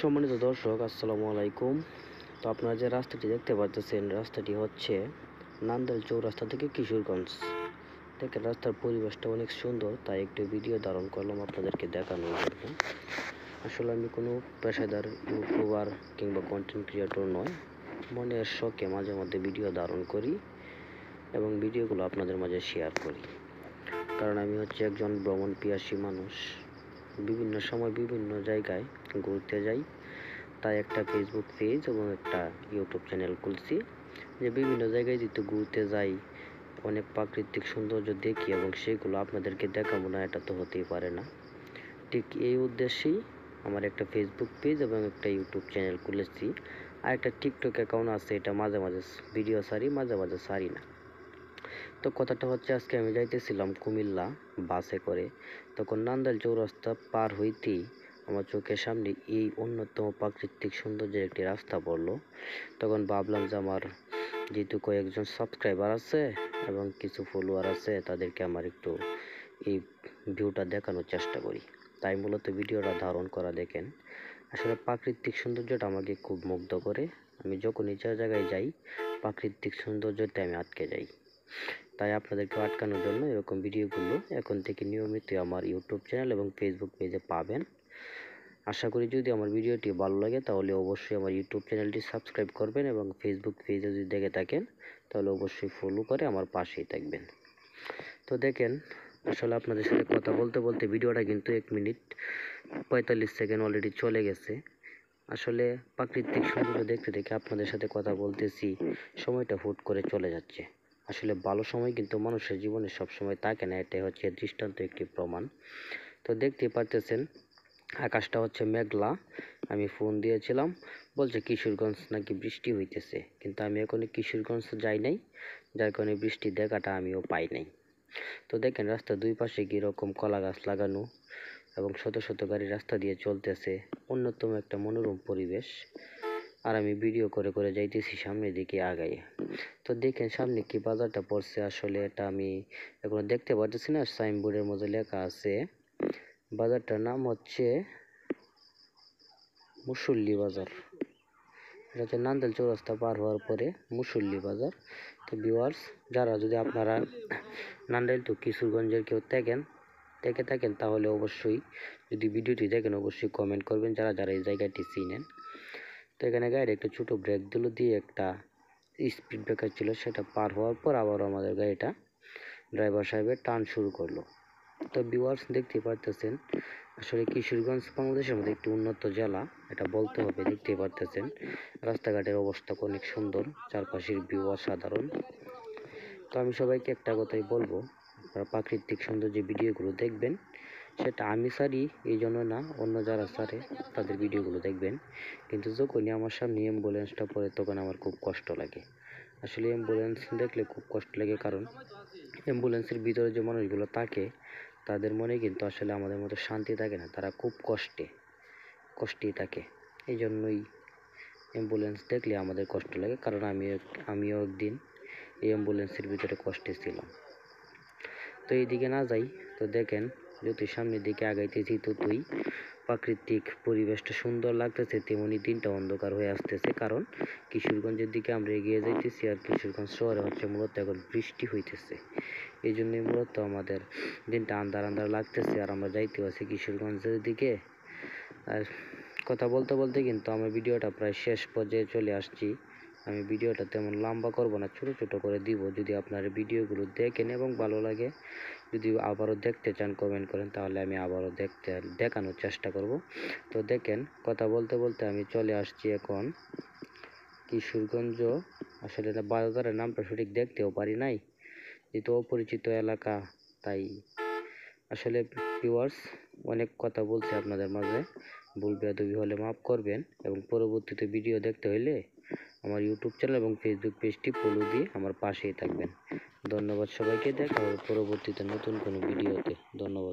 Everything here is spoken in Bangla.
সম্মানিত দর্শক, আসসালামু আলাইকুম। তো আপনারা যে রাস্তাটি দেখতে পাচ্ছেন, রাস্তাটি হচ্ছে নান্দাইল চৌরাস্তা থেকে কিশোরগঞ্জ। দেখেন রাস্তার পরিবেশটা অনেক সুন্দর, তাই একটু ভিডিও ধারণ করলাম আপনাদেরকে দেখানোর জন্য। আসলে আমি কোনো পেশাদার ইউটিউবার কিংবা কন্টেন্ট ক্রিয়েটর নয়, মনের শখে মাঝে মধ্যে ভিডিও ধারণ করি এবং ভিডিওগুলো আপনাদের মাঝে শেয়ার করি। কারণ আমি হচ্ছে একজন ভ্রমণ পিয়াসী মানুষ, বিভিন্ন সময় বিভিন্ন জায়গায় ঘুরতে যাই। তাই একটা ফেসবুক পেজ এবং একটা ইউটিউব চ্যানেল খুলছি, যে বিভিন্ন জায়গায় যেহেতু ঘুরতে যাই, অনেক প্রাকৃতিক সৌন্দর্য দেখি এবং সেগুলো আপনাদেরকে দেখাবো না, এটা তো হতেই পারে না। ঠিক এই উদ্দেশ্যেই আমার একটা ফেসবুক পেজ এবং একটা ইউটিউব চ্যানেল খুলেছি। আর একটা টিকটক অ্যাকাউন্ট আছে, এটা মাঝে মাঝে ভিডিও সারি, মাঝে মাঝে সারি না। তো কথাটা হচ্ছে, আজকে আমি যাইতেছিলাম কুমিল্লা বাসে করে। তখন নান্দাইল চৌরাস্তা পার হইতেই আমার চোখের সামনে এই অন্যতম প্রাকৃতিক সৌন্দর্যের একটি রাস্তা পড়লো। তখন ভাবলাম যে আমার যেহেতু কয়েকজন সাবস্ক্রাইবার আছে এবং কিছু ফলোয়ার আছে, তাদেরকে আমার একটু এই ভিউটা দেখানোর চেষ্টা করি। তাই মূলত ভিডিওটা ধারণ করা। দেখেন আসলে প্রাকৃতিক সৌন্দর্যটা আমাকে খুব মুগ্ধ করে। আমি যখনই যে জায়গায় যাই, প্রাকৃতিক সৌন্দর্যতে আমি আটকে যাই। তাই আপনাদেরকে আটকানোর জন্য এরকম ভিডিওগুলো এখন থেকে নিয়মিত আমার ইউটিউব চ্যানেল এবং ফেসবুক পেজে পাবেন। আশা করি যদি আমার ভিডিওটি ভালো লাগে তাহলে অবশ্যই আমার ইউটিউব চ্যানেলটি সাবস্ক্রাইব করবেন এবং ফেসবুক পেজে যদি দেখে থাকেন তাহলে অবশ্যই ফলো করে আমার পাশেই থাকবেন। তো দেখেন আসলে আপনাদের সাথে কথা বলতে বলতে ভিডিওটা কিন্তু 1 মিনিট 45 সেকেন্ড অলরেডি চলে গেছে। আসলে প্রাকৃতিক সৌন্দর্য দেখতে দেখে আপনাদের সাথে কথা বলতেছি, সময়টা হুট করে চলে যাচ্ছে। আসলে ভালো সময় কিন্তু মানুষের জীবনে সবসময় থাকে না, এটাই হচ্ছে দৃষ্টান্ত একটি প্রমাণ। তো দেখতেই পারতেছেন আকাশটা হচ্ছে মেঘলা। আমি ফোন দিয়েছিলাম, বলছে কিশোরগঞ্জ নাকি বৃষ্টি হইতেছে, কিন্তু আমি এখনো কিশোরগঞ্জ যাই নাই, যার কারণে বৃষ্টি দেখাটা আমিও পাই নাই। তো দেখেন রাস্তার দুই পাশে কীরকম কলা গাছ লাগানো এবং শত শত গাড়ি রাস্তা দিয়ে চলতেছে, অন্যতম একটা মনোরম পরিবেশ। আর আমি ভিডিও করে করে যাইতেছি সামনের দিকে আগাই। তো দেখেন সামনে কি বাজারটা পড়ছে, আসলে এটা আমি এখনো দেখতে পারতেছি না। সাইনবোর্ডের মধ্যে লেখা আছে, বাজারটার নাম হচ্ছে মুসল্লি বাজার। এটা হচ্ছে নান্দাইল চৌরাস্তা পার হওয়ার পরে মুসল্লি বাজার। তো ভিউয়ার্স, যারা যদি আপনারা নান্দাইল টু কিশোরগঞ্জের কেউ দেখে থাকেন তাহলে অবশ্যই, যদি ভিডিওটি দেখেন অবশ্যই কমেন্ট করবেন যারা যারা এই জায়গাটি চিনেন। তো এখানে গাড়ি একটা ছোটো ব্রেক দিল, দিয়ে একটা স্পিড ব্রেকার ছিল, সেটা পার হওয়ার পর আবার আমাদের গাড়িটা ড্রাইভার সাহেবের টার্ন শুরু করলো। তো ভিউয়ার্স দেখতে পারতেছেন আসলে কিশোরগঞ্জ বাংলাদেশের মধ্যে একটি উন্নত জেলা, এটা বলতে হবে। দেখতে পারতেছেন রাস্তাঘাটের অবস্থা অনেক সুন্দর, চারপাশের ভিউ অসাধারণ। তো আমি সবাইকে একটা কথাই বলবো, আপনারা প্রাকৃতিক সৌন্দর্য ভিডিওগুলো দেখবেন। সেটা আমি সারি এই জন্য না, অন্য যারা সারে তাদের ভিডিওগুলো দেখবেন। কিন্তু যখনই আমার সামনে অ্যাম্বুলেন্সটা পড়ে তখন আমার খুব কষ্ট লাগে। আসলে অ্যাম্বুলেন্স দেখলে খুব কষ্ট লাগে, কারণ অ্যাম্বুলেন্সের ভিতরে যে মানুষগুলো থাকে তাদের মনে কিন্তু আসলে আমাদের মতো শান্তি থাকে না, তারা খুব কষ্টেই থাকে। এই জন্যই অ্যাম্বুলেন্স দেখলে আমাদের কষ্ট লাগে, কারণ আমিও একদিন এই অ্যাম্বুলেন্সের ভিতরে কষ্টে ছিলাম। তো এইদিকে না যাই, তো দেখেন যতই সামনের দিকে আগাইতেছি ততই প্রাকৃতিক পরিবেশটা সুন্দর লাগতেছে, তেমনি দিনটা অন্ধকার হয়ে আসতেছে। কারণ কিশোরগঞ্জের দিকে আমরা এগিয়ে যাইতেছি, আর কিশোরগঞ্জ শহরে হচ্ছে মূলত এখন বৃষ্টি হইতেছে। এই জন্যই মূলত আমাদের দিনটা আন্ধার আন্ধার লাগতেছে, আর আমরা যাইতে আছি কিশোরগঞ্জের দিকে। আর কথা বলতে বলতে কিন্তু আমার ভিডিওটা প্রায় শেষ পর্যায়ে চলে আসছি। আমি ভিডিওটা তেমন লম্বা করব না, ছোট ছোট করে দিব। যদি আপনারা ভিডিওগুলো দেখেন এবং ভালো লাগে, যদি আবারও দেখতে চান কমেন্ট করেন, তাহলে আমি আবারও দেখানোর চেষ্টা করব। তো দেখেন কথা বলতে বলতে আমি চলে আসছি এখন কিশোরগঞ্জ। আসলে বাজারের নামটা সঠিক দেখতেও পারি নাই, যেহেতু অপরিচিত এলাকা, তাই আসলে ভিউয়ার্স অনেক কথা বলছি আপনাদের মাঝে, ভুল বেয়াদবি হলে মাফ করবেন। এবং পরবর্তীতে ভিডিও দেখতে হইলে আমার ইউটিউব চ্যানেল এবং ফেসবুক পেজটি ফলো দিয়ে আমার পাশেই থাকবেন। ধন্যবাদ সবাইকে, দেখা হবে পরবর্তীতে নতুন কোনো ভিডিওতে। ধন্যবাদ।